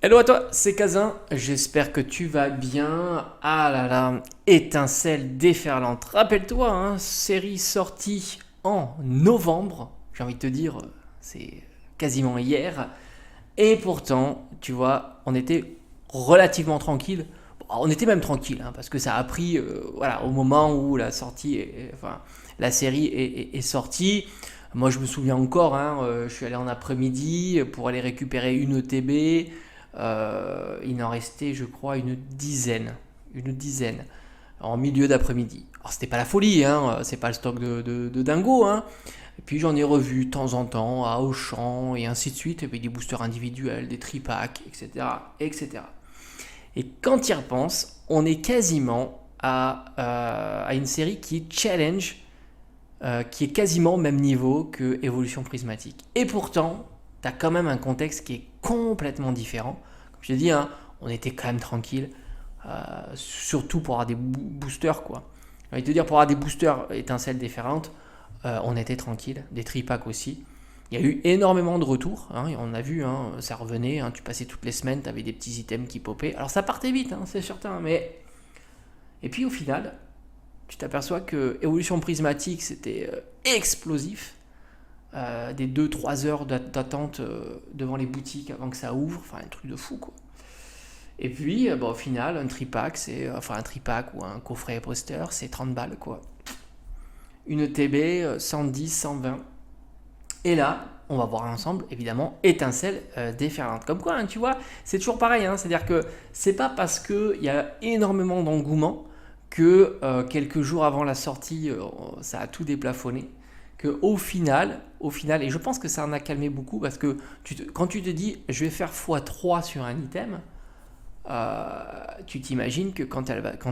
Hello à toi, c'est Kazin, j'espère que tu vas bien. Ah là là, étincelle déferlante. Rappelle-toi, hein, série sortie en novembre, j'ai envie de te dire, c'est quasiment hier. Et pourtant, tu vois, on était relativement tranquille. Bon, on était même tranquille, hein, parce que ça a pris, voilà, au moment où la sortie, enfin, la série est sortie. Moi, je me souviens encore, hein, je suis allé en après-midi pour aller récupérer une ETB. Il en restait, je crois, une dizaine, en milieu d'après-midi. Alors, c'était pas la folie, hein, c'est pas le stock de dingo, hein. Et puis j'en ai revu de temps en temps à Auchan et ainsi de suite, et puis des boosters individuels, des tripacks, etc., etc. Et quand tu y repenses, on est quasiment à une série qui challenge, qui est quasiment au même niveau que Évolution Prismatique. Et pourtant, tu as quand même un contexte qui est complètement différent. Comme je te dis, hein, on était quand même tranquille, surtout pour avoir des boosters, quoi. J'ai envie de te dire, pour avoir des boosters étincelles différentes, on était tranquille, des tripacks aussi. Il y a eu énormément de retours, hein, on a vu, hein, ça revenait, hein, tu passais toutes les semaines, tu avais des petits items qui popaient. Alors ça partait vite, hein, c'est certain, mais... Et puis au final, tu t'aperçois que Évolution Prismatique, c'était explosif. Des 2-3 heures d'attente devant les boutiques avant que ça ouvre, enfin un truc de fou, quoi. Et puis, au final, un tripack, enfin un tripack ou un coffret poster, c'est 30 balles, quoi. Une TB, 110, 120. Et là, on va voir ensemble, évidemment, étincelle déferlante. Comme quoi, hein, tu vois, c'est toujours pareil. Hein, c'est-à-dire que c'est pas parce qu'il y a énormément d'engouement que quelques jours avant la sortie, ça a tout déplafonné. Que au final, et je pense que ça en a calmé beaucoup parce que quand tu te dis je vais faire x3 sur un item, tu t'imagines que quand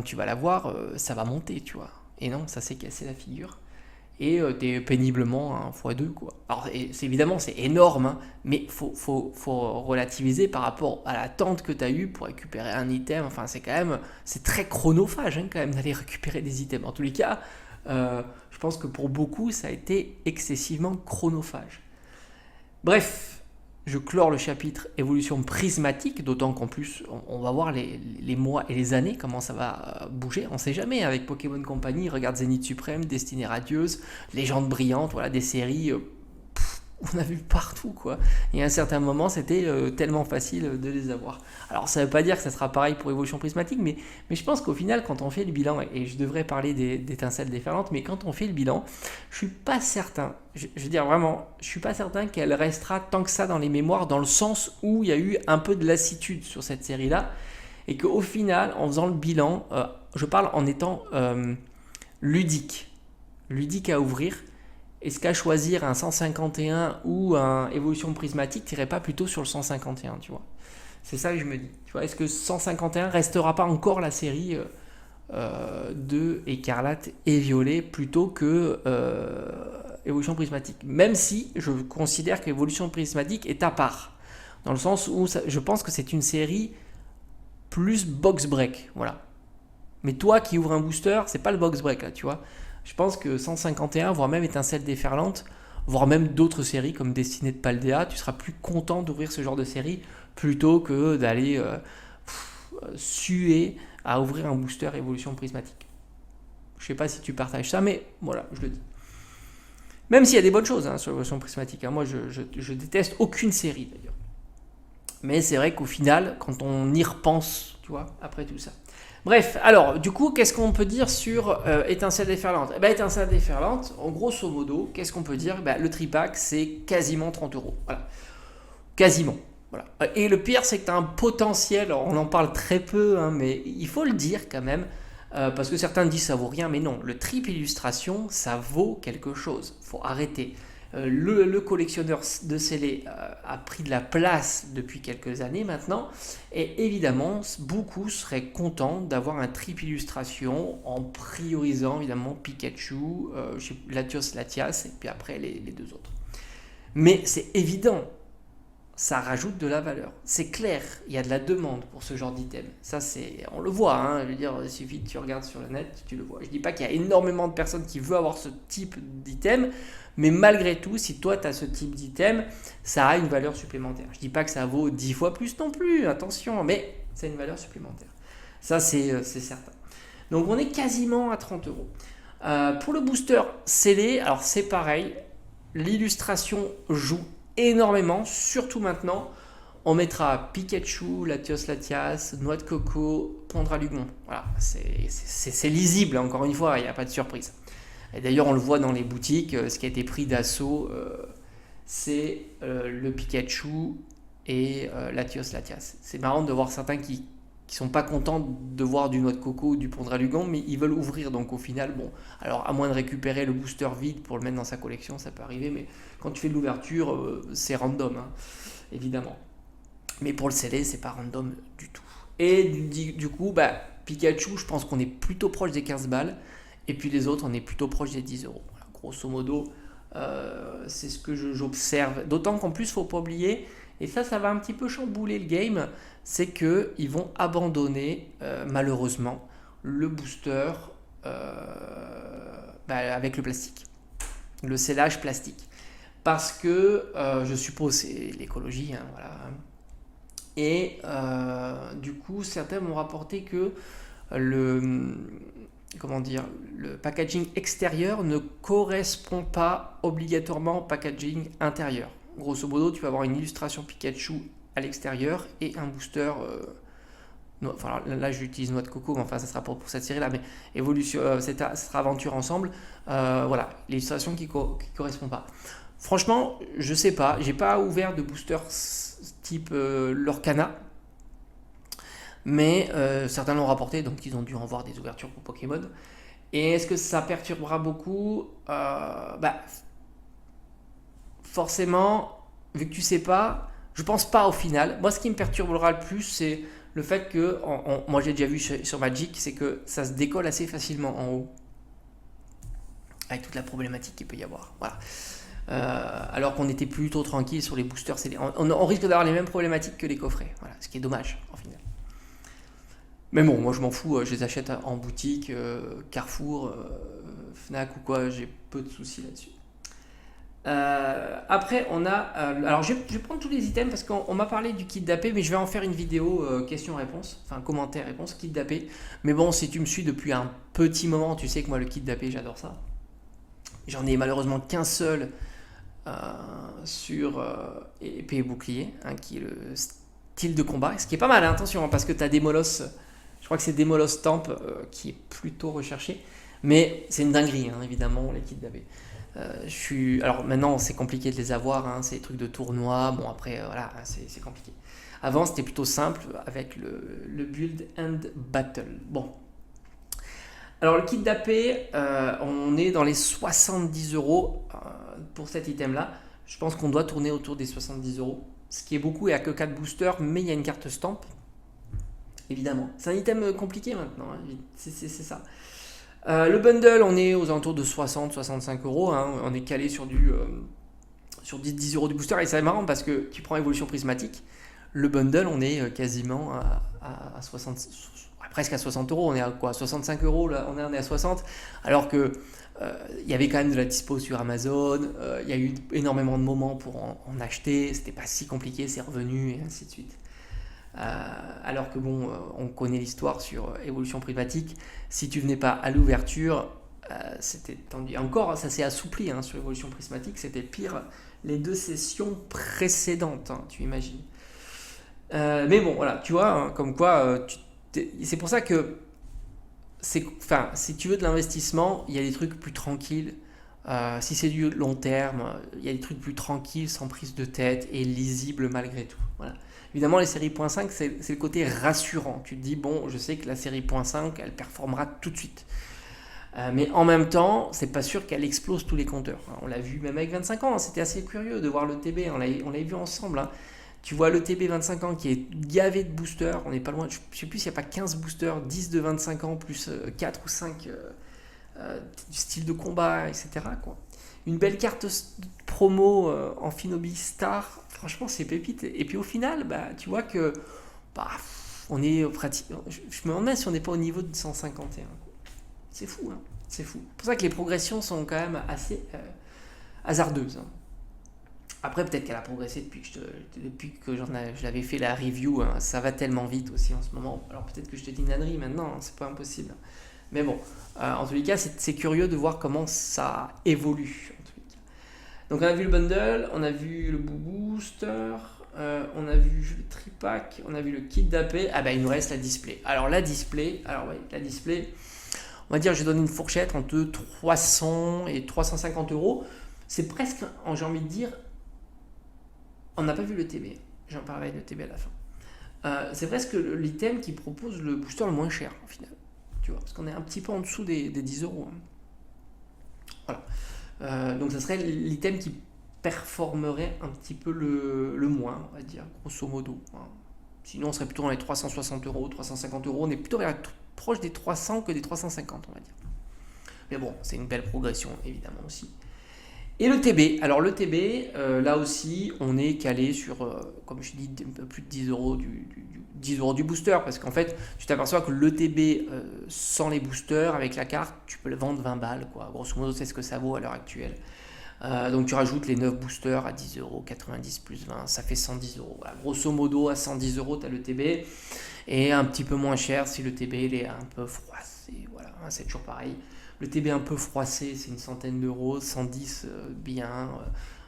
tu vas la voir, ça va monter, tu vois. Et non, ça s'est cassé la figure et t'es péniblement un x2 quoi. Alors évidemment c'est énorme, hein, mais faut relativiser par rapport à l'attente que t'as eu pour récupérer un item. Enfin c'est quand même c'est très chronophage, hein, quand même d'aller récupérer des items. En tous les cas, je pense que pour beaucoup ça a été excessivement chronophage. Bref, je clore le chapitre évolution prismatique, d'autant qu'en plus, on va voir les mois et les années, comment ça va bouger. On ne sait jamais avec Pokémon Company. Regarde Zénith Suprême, Destinée Radieuse, Légende Brillante, voilà, des séries on a vu partout, quoi. Et à un certain moment, c'était tellement facile de les avoir. Alors, ça ne veut pas dire que ça sera pareil pour Évolution Prismatique, mais je pense qu'au final, quand on fait le bilan, et je devrais parler d'étincelles déferlantes, mais quand on fait le bilan, je suis pas certain, je veux dire vraiment, je suis pas certain qu'elle restera tant que ça dans les mémoires, dans le sens où il y a eu un peu de lassitude sur cette série-là, et qu'au final, en faisant le bilan, je parle en étant ludique, ludique à ouvrir. Est-ce qu'à choisir un 151 ou un évolution prismatique, t'irais pas plutôt sur le 151, tu vois? C'est ça que je me dis. Tu vois, est-ce que 151 restera pas encore la série de écarlate et violet plutôt que évolution prismatique? Même si je considère qu'évolution prismatique est à part. Dans le sens où je pense que c'est une série plus box break. Voilà. Mais toi qui ouvres un booster, c'est pas le box break là, tu vois. Je pense que 151, voire même Étincelle déferlante, voire même d'autres séries comme Destinée de Paldea, tu seras plus content d'ouvrir ce genre de série plutôt que d'aller suer à ouvrir un booster évolution prismatique. Je sais pas si tu partages ça, mais voilà, je le dis. Même s'il y a des bonnes choses, hein, sur l'évolution prismatique, hein. Moi, je déteste aucune série d'ailleurs. Mais c'est vrai qu'au final, quand on y repense, tu vois, après tout ça. Bref, alors, du coup, qu'est-ce qu'on peut dire sur Étincelle déferlante? Eh ben, Étincelle déferlante, en grosso modo, qu'est-ce qu'on peut dire? Ben, le tripack, c'est quasiment 30 euros. Voilà. Quasiment. Voilà. Et le pire, c'est que tu as un potentiel, on en parle très peu, hein, mais il faut le dire quand même, parce que certains disent ça vaut rien, mais non, le triple illustration, ça vaut quelque chose. Faut arrêter. Le collectionneur de scellés a pris de la place depuis quelques années maintenant, et évidemment, beaucoup seraient contents d'avoir un triple illustration en priorisant évidemment Pikachu, Latios Latias, et puis après les deux autres. Mais c'est évident, ça rajoute de la valeur. C'est clair, il y a de la demande pour ce genre d'item. Ça, on le voit, hein. Je veux dire, il suffit que tu regardes sur le net, tu le vois. Je dis pas qu'il y a énormément de personnes qui veulent avoir ce type d'item, mais malgré tout, si toi tu as ce type d'item, ça a une valeur supplémentaire. Je dis pas que ça vaut 10 fois plus non plus, attention, mais ça a une valeur supplémentaire. Ça, c'est certain. Donc, on est quasiment à 30 euros. Pour le booster scellé, alors c'est pareil, l'illustration joue énormément, surtout maintenant. On mettra Pikachu, Latios Latias, Noix de Coco, Pondralugon. Voilà, c'est lisible, encore une fois, il n'y a pas de surprise. Et d'ailleurs, on le voit dans les boutiques, ce qui a été pris d'assaut, c'est le Pikachu et Latios Latias. C'est marrant de voir certains qui sont pas contents de voir du Noix de Coco ou du Pondralugon, mais ils veulent ouvrir. Donc au final, bon, alors à moins de récupérer le booster vide pour le mettre dans sa collection, ça peut arriver, mais quand tu fais de l'ouverture, c'est random, hein, évidemment. Mais pour le scellé, c'est pas random du tout. Et du coup, Pikachu, je pense qu'on est plutôt proche des 15 balles, et puis les autres, on est plutôt proche des 10 euros. Voilà, grosso modo, c'est ce que j'observe. D'autant qu'en plus, faut pas oublier, et ça va un petit peu chambouler le game, c'est qu'ils vont abandonner, malheureusement, le booster avec le plastique, le scellage plastique. Parce que, je suppose, c'est l'écologie, hein, voilà. Et du coup, certains m'ont rapporté que le packaging extérieur ne correspond pas obligatoirement au packaging intérieur. Grosso modo, tu vas avoir une illustration Pikachu à l'extérieur et un booster. Enfin, là, j'utilise Noix de Coco, mais enfin, ça sera pour cette série-là, mais évolution, ça sera aventure ensemble. Voilà, l'illustration qui correspond pas. Franchement, je sais pas, j'ai pas ouvert de booster type Lorcana, mais certains l'ont rapporté, donc ils ont dû en voir des ouvertures pour Pokémon. Et est-ce que ça perturbera beaucoup forcément, vu que tu sais pas, je pense pas au final. Moi, ce qui me perturbera le plus, c'est le fait que, moi j'ai déjà vu sur Magic, c'est que ça se décolle assez facilement en haut, avec toute la problématique qu'il peut y avoir. Voilà. Alors qu'on était plutôt tranquille sur les boosters. On risque d'avoir les mêmes problématiques que les coffrets. Voilà, ce qui est dommage, en final. Mais bon, moi je m'en fous, je les achète en boutique, Carrefour, Fnac ou quoi, j'ai peu de soucis là-dessus. Après, on a. Alors, je vais prendre tous les items parce qu'on m'a parlé du kit d'AP, mais je vais en faire une vidéo question-réponse, enfin commentaire-réponse, kit d'AP. Mais bon, si tu me suis depuis un petit moment, tu sais que moi, le kit d'AP, j'adore ça. J'en ai malheureusement qu'un seul sur épée et bouclier, hein, qui est le style de combat, ce qui est pas mal, hein, attention, hein, parce que tu as Demolos, je crois que c'est Demolos Stamp qui est plutôt recherché, mais c'est une dinguerie, hein, évidemment, les kits d'AP. Alors maintenant c'est compliqué de les avoir, hein, c'est des trucs de tournoi, bon après voilà, c'est compliqué. Avant c'était plutôt simple avec le build and battle. Bon. Alors le kit d'AP, on est dans les 70 euros pour cet item là. Je pense qu'on doit tourner autour des 70 euros. Ce qui est beaucoup, il n'y a que 4 boosters, mais il y a une carte stamp. Évidemment. C'est un item compliqué maintenant, hein, c'est ça. Le bundle, on est aux alentours de 60-65 euros. Hein, on est calé sur 10 euros du booster. Et c'est marrant parce que tu prends évolution prismatique. Le bundle, on est quasiment à 60, presque à 60 euros. On est à quoi, 65 euros là, on est à 60. Alors que il y avait quand même de la dispo sur Amazon. Il y a eu énormément de moments pour en acheter. C'était pas si compliqué, c'est revenu et ainsi de suite. Alors que bon, on connaît l'histoire sur évolution prismatique. Si tu venais pas à l'ouverture, c'était tendu. Encore, ça s'est assoupli, hein, sur évolution prismatique. C'était pire les 2 sessions précédentes, hein, tu imagines. Mais bon, voilà, tu vois, hein, comme quoi, c'est pour ça que, si tu veux de l'investissement, il y a des trucs plus tranquilles. Si c'est du long terme, il y a des trucs plus tranquilles, sans prise de tête et lisibles malgré tout. Voilà. Évidemment, les séries .5, c'est le côté rassurant. Tu te dis, bon, je sais que la série .5, elle performera tout de suite. Mais en même temps, c'est pas sûr qu'elle explose tous les compteurs. On l'a vu même avec 25 ans, c'était assez curieux de voir le TB, on l'a vu ensemble. Hein. Tu vois le TB 25 ans qui est gavé de boosters, on n'est pas loin, je sais plus s'il n'y a pas 15 boosters, 10 de 25 ans, plus 4 ou 5 du style de combat, etc. Quoi. Une belle carte promo en Finobi Star, Franchement, c'est pépite. Et puis au final, bah, tu vois que bah, on est pratiquement. Je me demande si on n'est pas au niveau de 151. C'est fou, hein. C'est fou. C'est pour ça que les progressions sont quand même assez hasardeuses, hein. Après, peut-être qu'elle a progressé depuis que je l'avais fait la review, hein. Ça va tellement vite aussi en ce moment. Alors peut-être que je te dis une ânerie maintenant, hein, c'est pas impossible. Mais bon, en tous les cas, c'est curieux de voir comment ça évolue. En tous les cas. Donc on a vu le bundle, on a vu le booster, on a vu le tripack, on a vu le kit d'AP. Ah bah il nous reste la display. Alors la display, on va dire je donne une fourchette entre 300 et 350 euros. C'est presque, j'ai envie de dire, on n'a pas vu le TB. J'en parlerai de TB à la fin. C'est presque l'item qui propose le booster le moins cher au final. Tu vois, parce qu'on est un petit peu en dessous des 10 euros. Voilà. Donc ça serait l'item qui performerait un petit peu le moins, on va dire, grosso modo. Sinon, on serait plutôt dans les 360 euros, 350 euros. On est plutôt proche des 300 que des 350, on va dire. Mais bon, c'est une belle progression, évidemment, aussi. Et le TB, alors le TB, là aussi, on est calé sur, comme je dis, un peu plus de 10 euros 10 euros du booster, parce qu'en fait, tu t'aperçois que le TB sans les boosters, avec la carte, tu peux le vendre 20 balles, quoi. Grosso modo, c'est ce que ça vaut à l'heure actuelle. Donc tu rajoutes les 9 boosters à 10 euros, 90 plus 20, ça fait 110 euros. Voilà. Grosso modo, à 110 euros, tu as le TB, et un petit peu moins cher si le TB il est un peu froissé. Voilà, c'est toujours pareil. Le TB un peu froissé, c'est une centaine d'euros, 110 bien,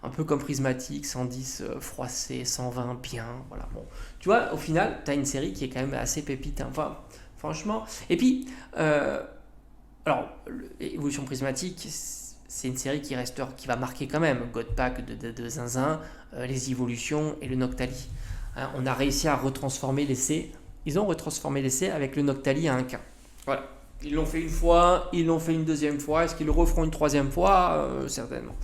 un peu comme prismatique, 110 froissé, 120 bien, voilà. Bon, tu vois, au final, tu as une série qui est quand même assez pépite, hein. Enfin, franchement. Et puis, alors, l'évolution prismatique, c'est une série qui va marquer quand même. Godpack de Zinzin, les évolutions et le Noctali. Hein, on a réussi à retransformer l'essai. Ils ont retransformé l'essai avec le Noctali à 1K. Voilà. Ils l'ont fait une fois, ils l'ont fait une deuxième fois. Est-ce qu'ils le referont une troisième fois? Certainement.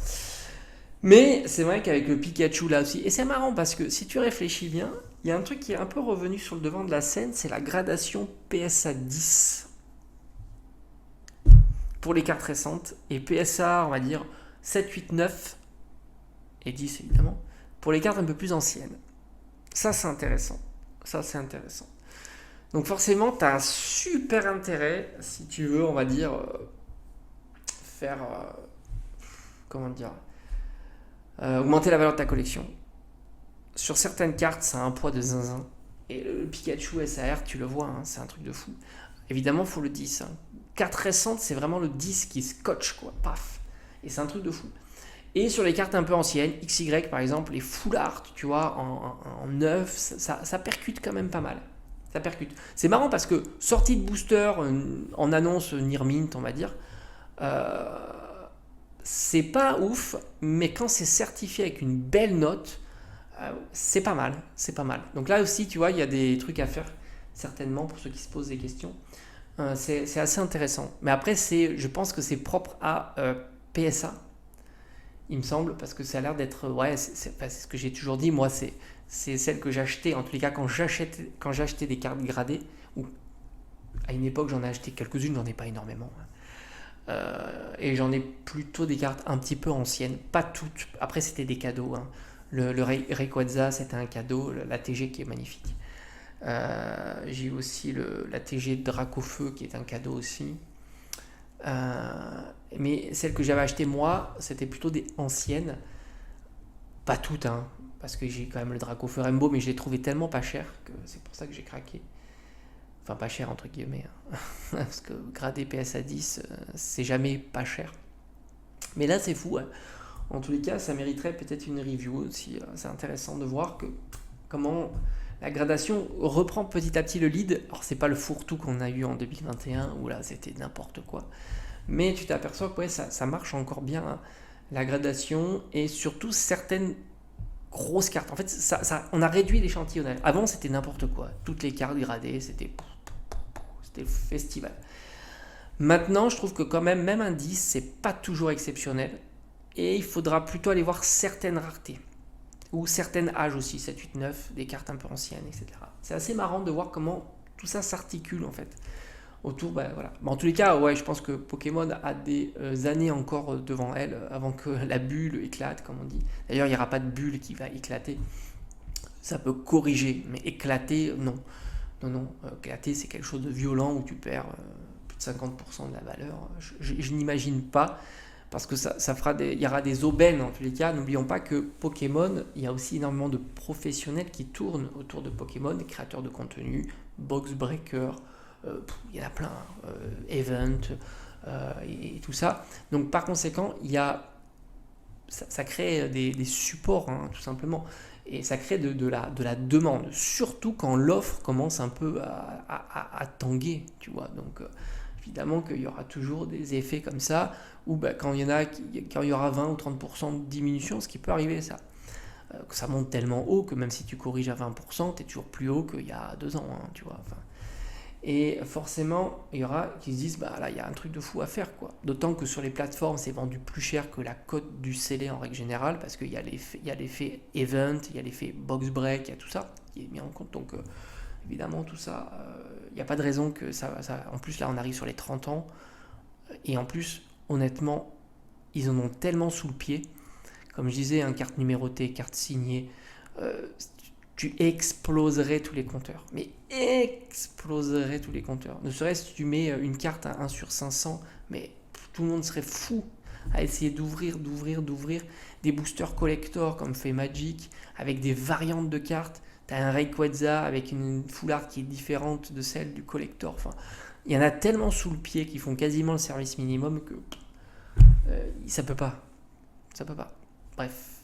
Mais c'est vrai qu'avec le Pikachu là aussi, et c'est marrant parce que si tu réfléchis bien, il y a un truc qui est un peu revenu sur le devant de la scène, c'est la gradation PSA 10 pour les cartes récentes, et PSA, on va dire 7, 8, 9 et 10 évidemment, pour les cartes un peu plus anciennes. Ça c'est intéressant. Ça c'est intéressant. Donc forcément, tu as un super intérêt, si tu veux, on va dire, faire, comment dire, augmenter la valeur de ta collection. Sur certaines cartes, ça a un poids de zinzin. Et le Pikachu SAR, tu le vois, hein, c'est un truc de fou. Évidemment, il faut le 10. Hein. Carte récente, c'est vraiment le 10 qui scotche, quoi, paf. Et c'est un truc de fou. Et sur les cartes un peu anciennes, XY par exemple, les full art, tu vois, en neuf, ça percute quand même pas mal. Ça percute. C'est marrant parce que sortie de booster en annonce near mint, on va dire, c'est pas ouf, mais quand c'est certifié avec une belle note, c'est pas mal. C'est pas mal. Donc là aussi, tu vois, il y a des trucs à faire, certainement, pour ceux qui se posent des questions. C'est assez intéressant. Mais après, je pense que c'est propre à PSA, il me semble, parce que ça a l'air d'être... Ouais, c'est ce que j'ai toujours dit, moi, c'est celle que j'achetais, en tous les cas, quand j'achetais des cartes gradées, ou à une époque, j'en ai acheté quelques-unes, j'en ai pas énormément. Et j'en ai plutôt des cartes un petit peu anciennes, pas toutes. Après, c'était des cadeaux, hein. Le Rayquaza, c'était un cadeau, la TG qui est magnifique. J'ai aussi la TG Dracofeu qui est un cadeau aussi. Mais celles que j'avais achetées moi, c'était plutôt des anciennes. Pas toutes, hein, parce que j'ai quand même le Dracofeu Rainbow, mais je l'ai trouvé tellement pas cher que c'est pour ça que j'ai craqué. Enfin, pas cher entre guillemets, hein. Parce que grader PSA 10, c'est jamais pas cher. Mais là, c'est fou, hein. En tous les cas, ça mériterait peut-être une review aussi. C'est intéressant de voir comment la gradation reprend petit à petit le lead. Alors, c'est pas le fourre-tout qu'on a eu en 2021, où là, c'était n'importe quoi. Mais tu t'aperçois que ouais, ça marche encore bien, hein, la gradation, et surtout certaines grosses cartes. En fait, on a réduit l'échantillonnage. Avant, c'était n'importe quoi. Toutes les cartes gradées, c'était le festival. Maintenant, je trouve que quand même un 10, c'est pas toujours exceptionnel. Et il faudra plutôt aller voir certaines raretés. Ou certaines âges aussi, 7, 8, 9, des cartes un peu anciennes, etc. C'est assez marrant de voir comment tout ça s'articule en fait. autour, bah, voilà. Mais en tous les cas, ouais, je pense que Pokémon a des années encore devant elle avant que la bulle éclate, comme on dit. D'ailleurs, il n'y aura pas de bulle qui va éclater. Ça peut corriger, mais éclater, non. Non, non, éclater, c'est quelque chose de violent où tu perds plus de 50% de la valeur. Je n'imagine pas, parce que ça fera il y aura des aubaines en tous les cas. N'oublions pas que Pokémon, il y a aussi énormément de professionnels qui tournent autour de Pokémon, des créateurs de contenu, box breaker, il y en a plein, event et tout ça. Donc par conséquent, ça crée des supports, hein, tout simplement. Et ça crée de la demande, surtout quand l'offre commence un peu à tanguer, tu vois. Donc, évidemment qu'il y aura toujours des effets comme ça, où bah, quand il y aura 20 ou 30% de diminution, ce qui peut arriver, ça. Que ça monte tellement haut que même si tu corriges à 20%, tu es toujours plus haut qu'il y a 2 ans, hein, tu vois. Enfin, et forcément, il y aura qui se disent, bah là, il y a un truc de fou à faire, quoi. D'autant que sur les plateformes, c'est vendu plus cher que la cote du scellé en règle générale, parce qu'il y a l'effet event, il y a l'effet box break, il y a tout ça qui est mis en compte. Donc, évidemment, tout ça, il n'y a pas de raison que ça. En plus, là, on arrive sur les 30 ans. Et en plus, honnêtement, ils en ont tellement sous le pied. Comme je disais, carte numérotée, carte signée. euh, Tu exploserais tous les compteurs. Mais exploserais tous les compteurs. Ne serait-ce que tu mets une carte à 1 sur 500, mais tout le monde serait fou à essayer d'ouvrir des boosters collector comme fait Magic, avec des variantes de cartes. T'as un Rayquaza avec une foulard qui est différente de celle du collector. Enfin, il y en a tellement sous le pied qui font quasiment le service minimum que ça peut pas. Ça peut pas. Bref.